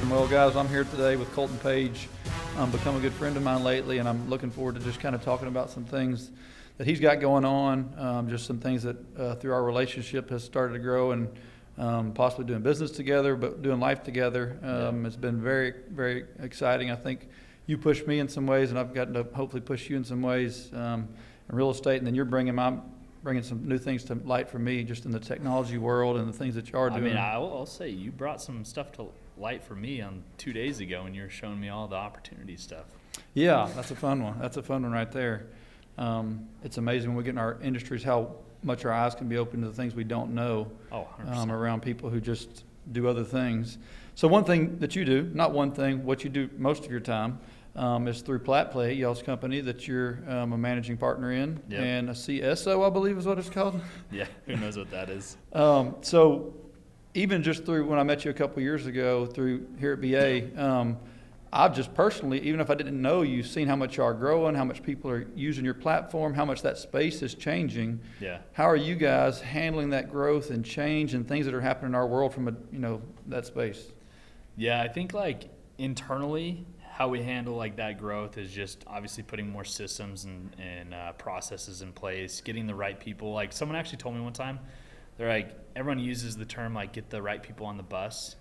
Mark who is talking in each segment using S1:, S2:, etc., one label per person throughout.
S1: Well, guys, I'm here today with Colten Page. Become a good friend of mine lately, and I'm looking forward to just kind of talking about some things that he's got going on, just some things that through our relationship has started to grow, and possibly doing business together, but doing life together. It's been very, very exciting. I think you pushed me in some ways, and I've gotten to hopefully push you in some ways in real estate, and then you're bringing some new things to light for me just in the technology world and the things that you are doing.
S2: I mean, I'll say you brought some stuff to light for me on 2 days ago when you were showing me all the opportunity stuff.
S1: Yeah, that's a fun one. That's a fun one right there. It's amazing when we get in our industries how much our eyes can be open to the things we don't know around people who just do other things. So one thing that you do, not one thing, what you do most of your time is through PlatPay, y'all's company that you're a managing partner in, and a CSO, I believe is what it's called.
S2: Yeah, who knows what that is.
S1: So even just through when I met you a couple years ago through here at BA, I've just personally, even if I didn't know you, seen how much you are growing, how much people are using your platform, how much that space is changing.
S2: Yeah.
S1: How are you guys handling that growth and change and things that are happening in our world from that space?
S2: Yeah, I think like internally, how we handle like that growth is just obviously putting more systems and processes in place, getting the right people. Like someone actually told me one time, they're like, everyone uses the term like get the right people on the bus,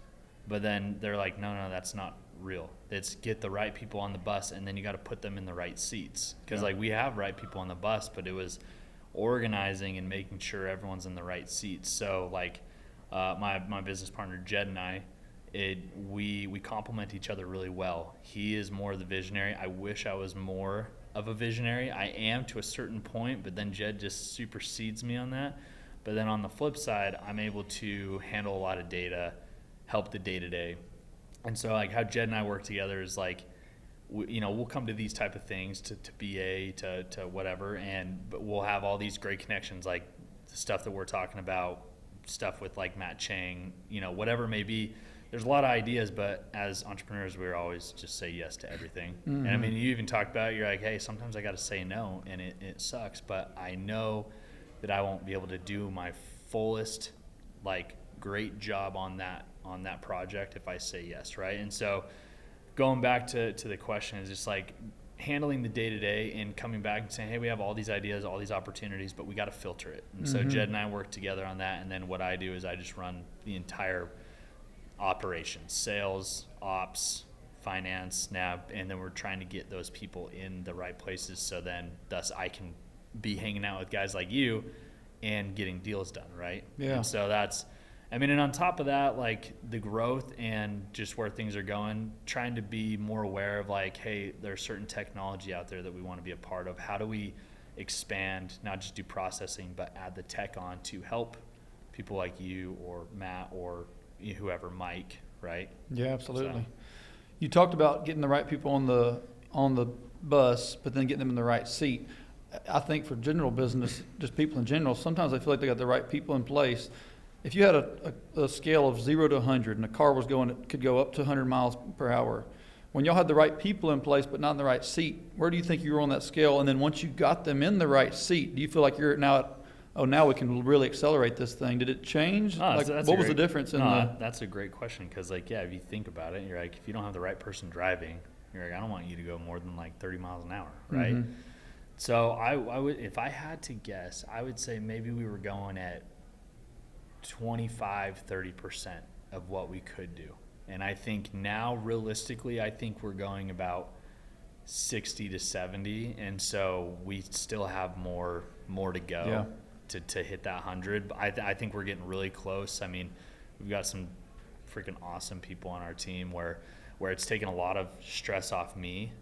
S2: but then they're like, no, that's not real. It's get the right people on the bus, and then you got to put them in the right seats. Because like we have right people on the bus, but it was organizing and making sure everyone's in the right seats. So like my business partner Jed and I, we complement each other really well. He is more the visionary. I wish I was more of a visionary. I am to a certain point, but then Jed just supersedes me on that. But then on the flip side, I'm able to handle a lot of data, help the day-to-day. And so like how Jed and I work together is like, we'll come to these type of things to BA, to whatever, but we'll have all these great connections, like the stuff that we're talking about, stuff with like Matt Chang, whatever it may be. There's a lot of ideas, but as entrepreneurs, we're always just say yes to everything. Mm-hmm. And I mean, you even talked about, you're like, hey, sometimes I got to say no, and it sucks, but I know that I won't be able to do my fullest, like, great job on that project if I say yes, right? And so going back to the question is just like handling the day-to-day and coming back and saying, hey, we have all these ideas, all these opportunities, but we got to filter it. And so Jed and I work together on that, and then what I do is I just run the entire operations, sales, ops, finance, NAB, and then we're trying to get those people in the right places so then thus I can be hanging out with guys like you and getting deals done, right?
S1: Yeah.
S2: And so and on top of that, like the growth and just where things are going, trying to be more aware of like, hey, there's certain technology out there that we want to be a part of. How do we expand, not just do processing, but add the tech on to help people like you or Matt or whoever, Mike, right?
S1: Yeah, absolutely. So. You talked about getting the right people on the bus, but then getting them in the right seat. I think for general business, just people in general, sometimes I feel like they got the right people in place. If you had a scale of 0 to 100 and a car could go up to 100 miles per hour, when y'all had the right people in place but not in the right seat, where do you think you were on that scale? And then once you got them in the right seat, do you feel like you're now now we can really accelerate this thing? Did it change? What was the difference in
S2: That's a great question, because like, yeah, if you think about it, you're like, if you don't have the right person driving, you're like, I don't want you to go more than like 30 miles an hour, right? Mm-hmm. So I would, if I had to guess, I would say maybe we were going at 25-30% of what we could do. And I think now realistically, I think we're going about 60 to 70. And so we still have more to go to hit that 100. But I think we're getting really close. I mean, we've got some freaking awesome people on our team where it's taken a lot of stress off me,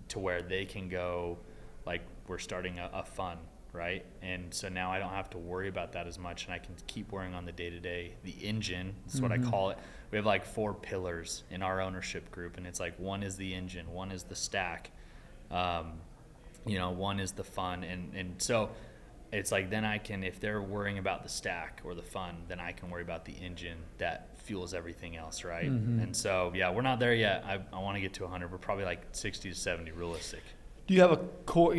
S2: to where they can go, like we're starting a fund, right? And so now I don't have to worry about that as much, and I can keep worrying on the day-to-day. The engine, that's what I call it. We have like 4 pillars in our ownership group, and it's like one is the engine, one is the stack, one is the fund, and so it's like then I can, if they're worrying about the stack or the fund, then I can worry about the engine that fuels everything else, right? Mm-hmm. And so, yeah, we're not there yet. I want to get to 100. We're probably like 60 to 70 realistic.
S1: Do you have a core,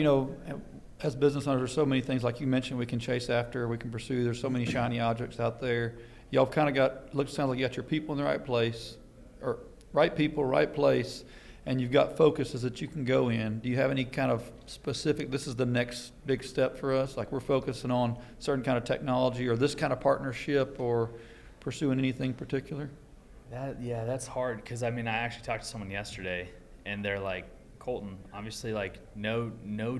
S1: as business owners, there's so many things, like you mentioned, we can chase after, we can pursue. There's so many shiny objects out there. Y'all kind of sounds like you got your people in the right place. or right people, right place, and you've got focuses that you can go in, do you have any kind of specific, this is the next big step for us, like we're focusing on certain kind of technology or this kind of partnership or pursuing anything particular?
S2: That's hard because I actually talked to someone yesterday and they're like, Colten, obviously like no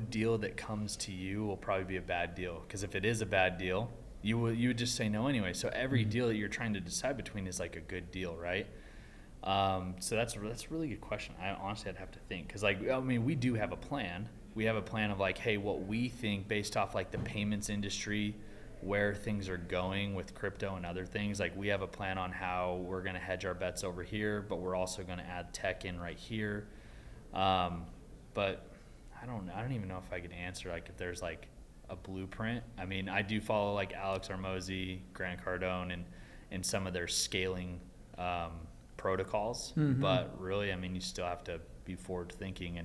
S2: deal that comes to you will probably be a bad deal, because if it is a bad deal, you would just say no anyway. So every deal that you're trying to decide between is like a good deal, right? So that's a really good question. I'd have to think, because we do have a plan. We have a plan of like, hey, what we think based off like the payments industry, where things are going with crypto and other things. Like we have a plan on how we're going to hedge our bets over here, but we're also going to add tech in right here. But I don't even know if I could answer like if there's like a blueprint. I do follow like Alex Armozzi, Grant Cardone, and some of their scaling protocols. But really, you still have to be forward thinking,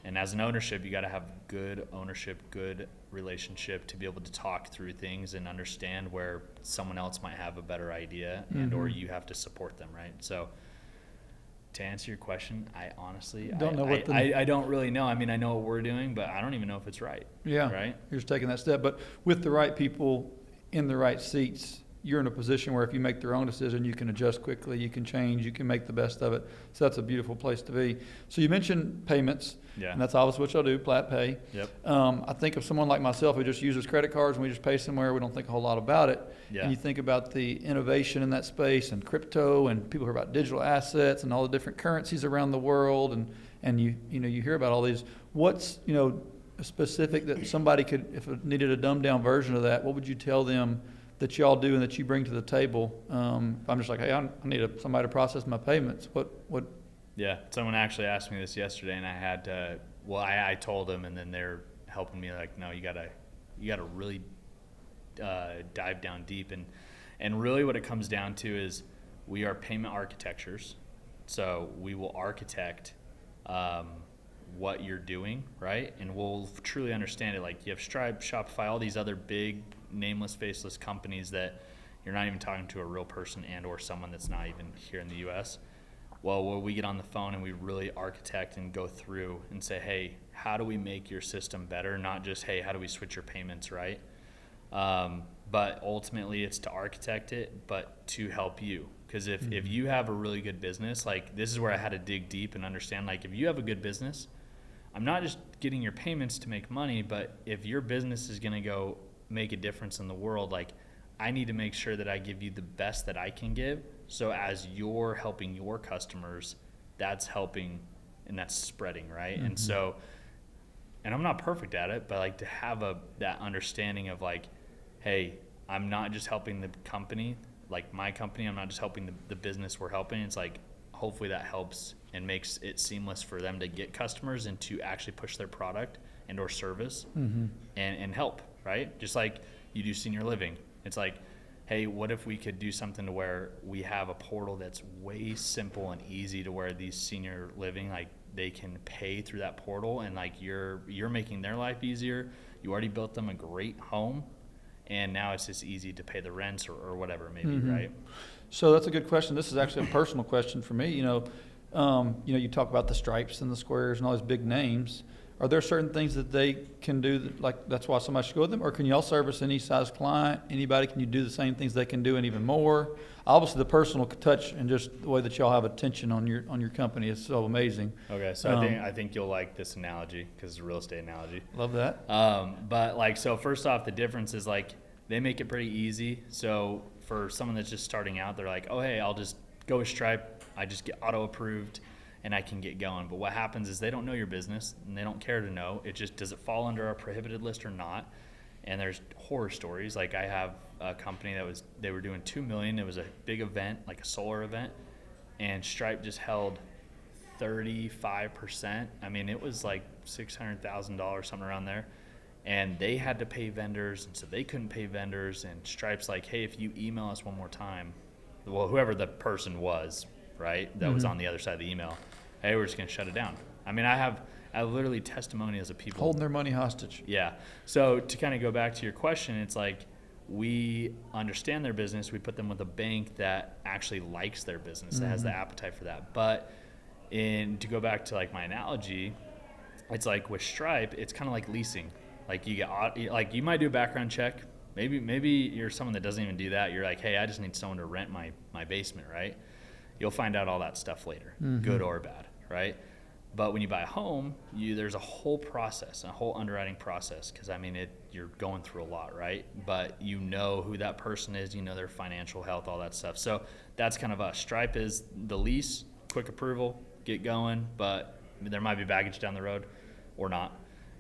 S2: and as an ownership, you got to have good ownership, good relationship to be able to talk through things and understand where someone else might have a better idea, and or you have to support them, right? So to answer your question, I honestly I don't really know. I know what we're doing, but I don't even know if it's right.
S1: Yeah,
S2: right.
S1: You're just taking that step, but with the right people in the right seats, you're in a position where if you make their own decision, you can adjust quickly, you can change, you can make the best of it. So that's a beautiful place to be. So you mentioned payments, and that's obviously what y'all do, PlatPay.
S2: Yep.
S1: I think of someone like myself who just uses credit cards and we just pay somewhere, we don't think a whole lot about it.
S2: Yeah.
S1: And you think about the innovation in that space and crypto, and people hear about digital assets and all the different currencies around the world, and you hear about all these. What's specific that somebody could, if it needed a dumbed down version of that, what would you tell them that y'all do and that you bring to the table? I'm just like, hey, I need somebody to process my payments. What?
S2: Yeah, someone actually asked me this yesterday, and I had to. Well, I told them, and then they're helping me. Like, no, you gotta really dive down deep, and really what it comes down to is we are payment architectures, so we will architect what you're doing, right? And we'll truly understand it. Like you have Stripe, Shopify, all these other big nameless, faceless companies that you're not even talking to a real person and or someone that's not even here in the U.S. Well, we get on the phone and we really architect and go through and say, hey, how do we make your system better? Not just, hey, how do we switch your payments, right? But ultimately it's to architect it, but to help you. Because if you have a really good business, like this is where I had to dig deep and understand, like if you have a good business, I'm not just getting your payments to make money, but if your business is going to go make a difference in the world, like I need to make sure that I give you the best that I can give. So as you're helping your customers, that's helping and that's spreading, right? And so, and I'm not perfect at it, but like to have that understanding of like, hey, I'm not just helping the company, like my company, I'm not just helping the business we're helping. It's like, hopefully that helps and makes it seamless for them to get customers and to actually push their product and or service and help, right? Just like you do senior living. It's like, hey, what if we could do something to where we have a portal that's way simple and easy to where these senior living, like they can pay through that portal, and like you're making their life easier. You already built them a great home, and now it's just easy to pay the rents or whatever it may be, right?
S1: So that's a good question. This is actually a personal question for me. You talk about the Stripes and the Squares and all these big names. Are there certain things that they can do like that's why somebody should go with them? Or can y'all service any size client? Anybody, can you do the same things they can do and even more? Obviously, the personal touch and just the way that y'all have attention on your company is so amazing.
S2: Okay, so I think you'll like this analogy because it's a real estate analogy.
S1: Love that.
S2: But like, so first off, the difference is like they make it pretty easy. So for someone that's just starting out, they're like, oh, hey, I'll just go with Stripe. I just get auto approved and I can get going. But what happens is they don't know your business and they don't care to know. It just, does it fall under our prohibited list or not? And there's horror stories. Like I have a company they were doing $2 million. It was a big event, like a solar event, and Stripe just held 35%. It was like $600,000, something around there. And they had to pay vendors, and so they couldn't pay vendors. And Stripe's like, hey, if you email us one more time, well, whoever the person was, right, that was on the other side of the email, hey, we're just going to shut it down. I have literally testimonials of people
S1: holding their money hostage.
S2: Yeah. So to kind of go back to your question, it's like we understand their business. We put them with a bank that actually likes their business, that has the appetite for that. But to go back to like my analogy, it's like with Stripe, it's kind of like leasing. Like you might do a background check. Maybe you're someone that doesn't even do that. You're like, hey, I just need someone to rent my basement, right? You'll find out all that stuff later, good or bad, right? But when you buy a home, there's a whole process, a whole underwriting process, because I mean, you're going through a lot, right? But you know who that person is, you know their financial health, all that stuff. So that's kind of us. Stripe is the lease, quick approval, get going, but there might be baggage down the road or not.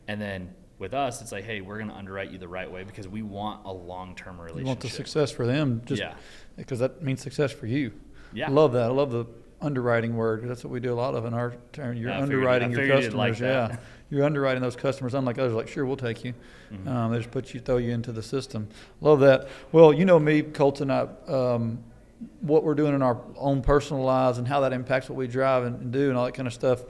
S2: And then with us, it's like, hey, we're going to underwrite you the right way because we want a long-term relationship.
S1: You want the success for them, because that means success for you.
S2: Yeah.
S1: I love that. I love the underwriting word. That's what we do a lot of in our turn. You're underwriting your customers.
S2: Like
S1: you're underwriting those customers. Unlike others, like, sure, we'll take you. They just throw you into the system. Love that. Well, you know me, Colton. What we're doing in our own personal lives and how that impacts what we drive and do and all that kind of stuff.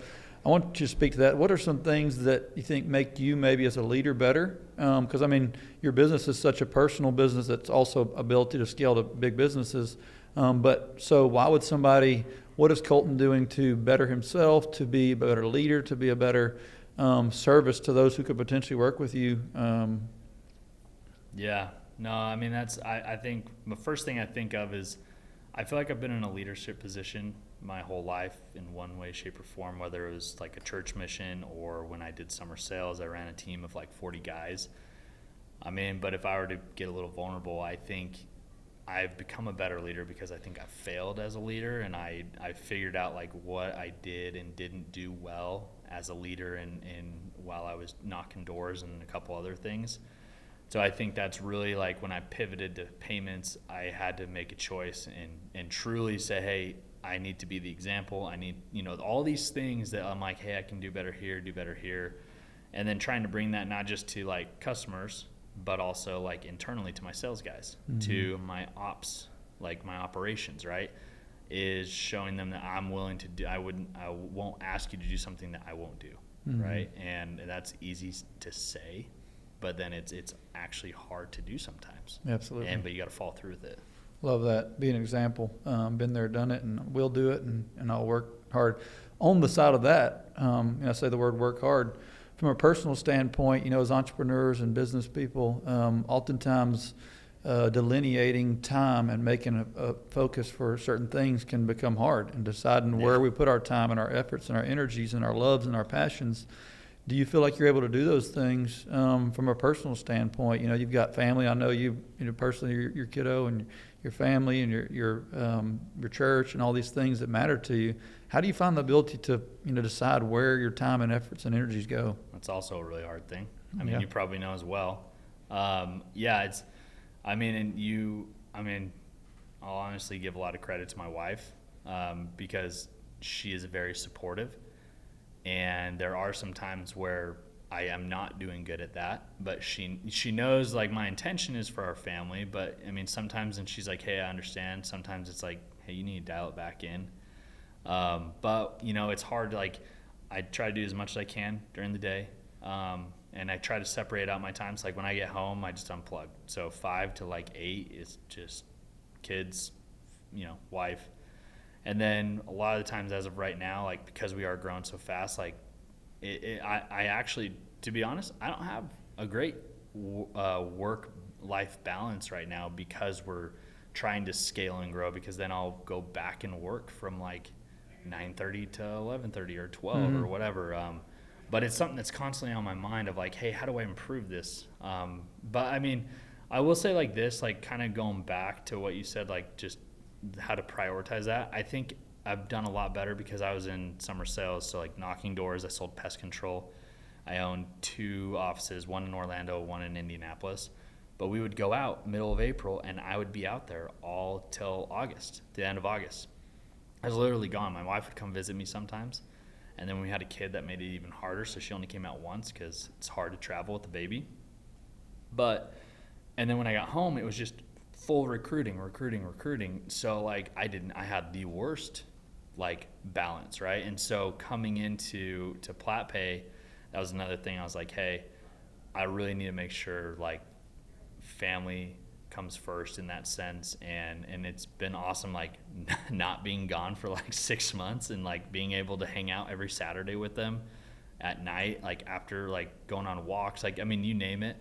S1: I want you to speak to that. What are some things that you think make you maybe as a leader better? Because I mean, your business is such a personal business that's also ability to scale to big businesses. But so why would what is Colton doing to better himself, to be a better leader, to be a better service to those who could potentially work with you?
S2: Yeah, no, I mean, I think the first thing I think of is I feel like I've been in a leadership position my whole life in one way, shape, or form, whether it was like a church mission or when I did summer sales, I ran a team of like 40 guys. I mean, but if I were to get a little vulnerable, I think I've become a better leader because I think I failed as a leader, and I figured out like what I did and didn't do well as a leader and while I was knocking doors and a couple other things. So I think that's really like when I pivoted to payments, I had to make a choice and truly say, hey, I need to be the example. I need, all these things that I'm like, hey, I can do better here. And then trying to bring that not just to like customers, but also like internally to my sales guys, to my ops, like my operations, right? Is showing them that I'm willing to do, I won't ask you to do something that I won't do, right? And that's easy to say, but then it's actually hard to do sometimes.
S1: Absolutely.
S2: But you got to follow through with it.
S1: Love that. Be an example. Been there, done it, and we'll do it, and I'll work hard. On the side of that, I say the word work hard. From a personal standpoint, as entrepreneurs and business people, oftentimes delineating time and making a focus for certain things can become hard, and deciding where we put our time and our efforts and our energies and our loves and our passions. Do you feel like you're able to do those things from a personal standpoint? You've got family. I know you personally, your kiddo and your family and your church and all these things that matter to you. How do you find the ability to decide where your time and efforts and energies go?
S2: That's also a really hard thing. I mean, you probably know as well. I'll honestly give a lot of credit to my wife because she is very supportive. And there are some times where I am not doing good at that, but she knows like my intention is for our family. But I mean, sometimes, and she's like, hey, I understand. Sometimes it's like, hey, you need to dial it back in. But it's hard to like, I try to do as much as I can during the day. And I try to separate out my times. Like when I get home, I just unplug. So 5 to like 8 is just kids, wife. And then a lot of the times as of right now, like because we are growing so fast, like I actually, to be honest, I don't have a great work-life balance right now because we're trying to scale and grow, because then I'll go back and work from like 9:30 to 11:30 or 12 or whatever. But it's something that's constantly on my mind of like, hey, how do I improve this? But I mean, I will say like this, like kind of going back to what you said, like just how to prioritize that. I think I've done a lot better because I was in summer sales, so like knocking doors. I sold pest control. I owned 2 offices, one in Orlando, one in Indianapolis. But we would go out middle of April, and I would be out there all till August, the end of August. I was literally gone. My wife would come visit me sometimes, and then we had a kid that made it even harder, so she only came out once because it's hard to travel with the baby. And then when I got home, it was just full recruiting. So like I had the worst like balance, right? And so coming into PlatPay, that was another thing. I was like, hey, I really need to make sure like family, comes first in that sense. And it's been awesome, like not being gone for like 6 months and like being able to hang out every Saturday with them at night, like after like going on walks, like, I mean, you name it.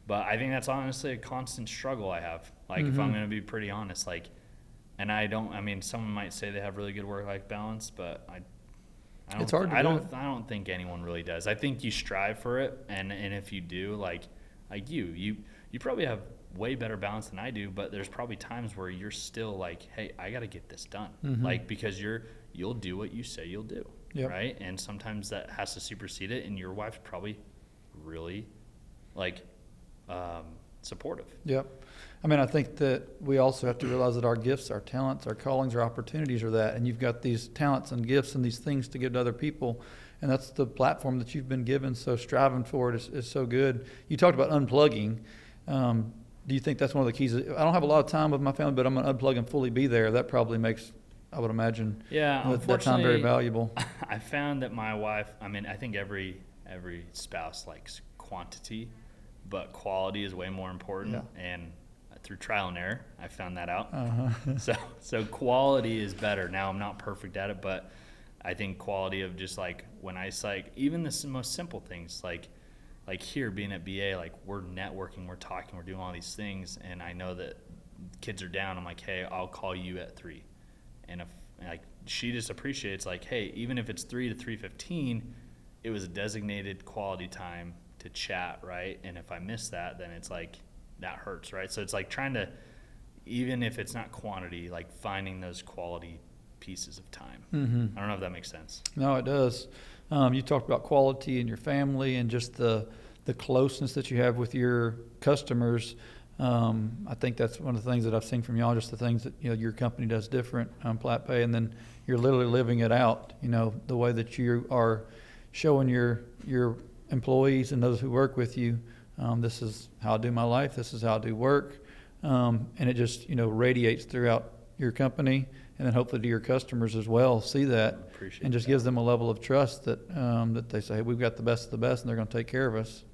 S2: But I think that's honestly a constant struggle I have. Like, if I'm going to be pretty honest, like, and I mean, someone might say they have really good work-life balance, but I don't,
S1: It's hard to
S2: I
S1: do
S2: don't,
S1: it.
S2: I don't think anyone really does. I think you strive for it. And if you do, like you probably have way better balance than I do, but there's probably times where you're still like, hey, I got to get this done. Like, because you'll do what you say you'll do.
S1: Yep.
S2: Right. And sometimes that has to supersede it. And your wife's probably really like, supportive.
S1: Yep. I mean, I think that we also have to realize that our gifts, our talents, our callings, our opportunities are that. And you've got these talents and gifts and these things to give to other people. And that's the platform that you've been given. So striving for it is so good. You talked about unplugging. Do you think that's one of the keys? I don't have a lot of time with my family, but I'm going to unplug and fully be there. That probably makes, I would imagine, that time very valuable.
S2: I found that my wife, I mean, I think every spouse likes quantity, but quality is way more important. Yeah. And through trial and error, I found that out. So quality is better. Now, I'm not perfect at it, but I think quality of just like when I like even the most simple things like here being at BA, like we're networking, we're talking, we're doing all these things, and I know that kids are down. I'm like, hey, I'll call you at 3, and if like she just appreciates like, hey, even if it's 3 to 3:15, it was a designated quality time to chat, right? And if I miss that, then it's like that hurts, right? So it's like trying to, even if it's not quantity, like finding those quality pieces of time. I don't know if that makes sense.
S1: No, it does. You talked about quality in your family and just the closeness that you have with your customers. I think that's one of the things that I've seen from y'all, just the things that your company does different on PlatPay, and then you're literally living it out. The way that you are showing your employees and those who work with you, this is how I do my life, this is how I do work, and it just radiates throughout your company, and then hopefully to your customers as well see that, and just gives them a level of trust that that they say, hey, we've got the best of the best and they're going to take care of us.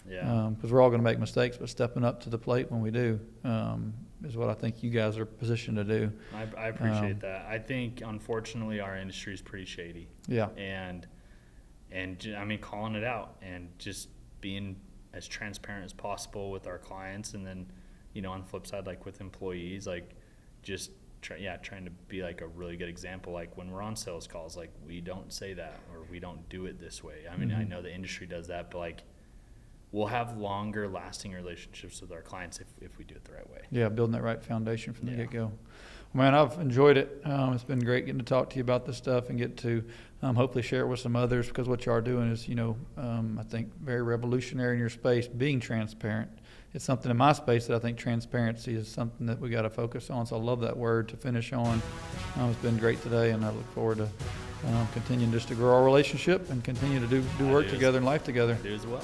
S2: Yeah.
S1: Because we're all going to make mistakes, but stepping up to the plate when we do is what I think you guys are positioned to do.
S2: I appreciate that. I think unfortunately our industry is pretty shady. Yeah. And I mean, calling it out and just being as transparent as possible with our clients, and then on the flip side, like with employees, like just trying to be like a really good example. Like when we're on sales calls, like we don't say that, or we don't do it this way. I mean, I know the industry does that, but like we'll have longer lasting relationships with our clients if we do it the right way. Yeah, building that right foundation from the get-go. Well, man, I've enjoyed it. It's been great getting to talk to you about this stuff and get to hopefully share it with some others, because what you are doing is, I think very revolutionary in your space, being transparent. It's something in my space that I think transparency is something that we got to focus on. So I love that word to finish on. It's been great today, and I look forward to continuing just to grow our relationship and continue to do work together and life together. I do as well.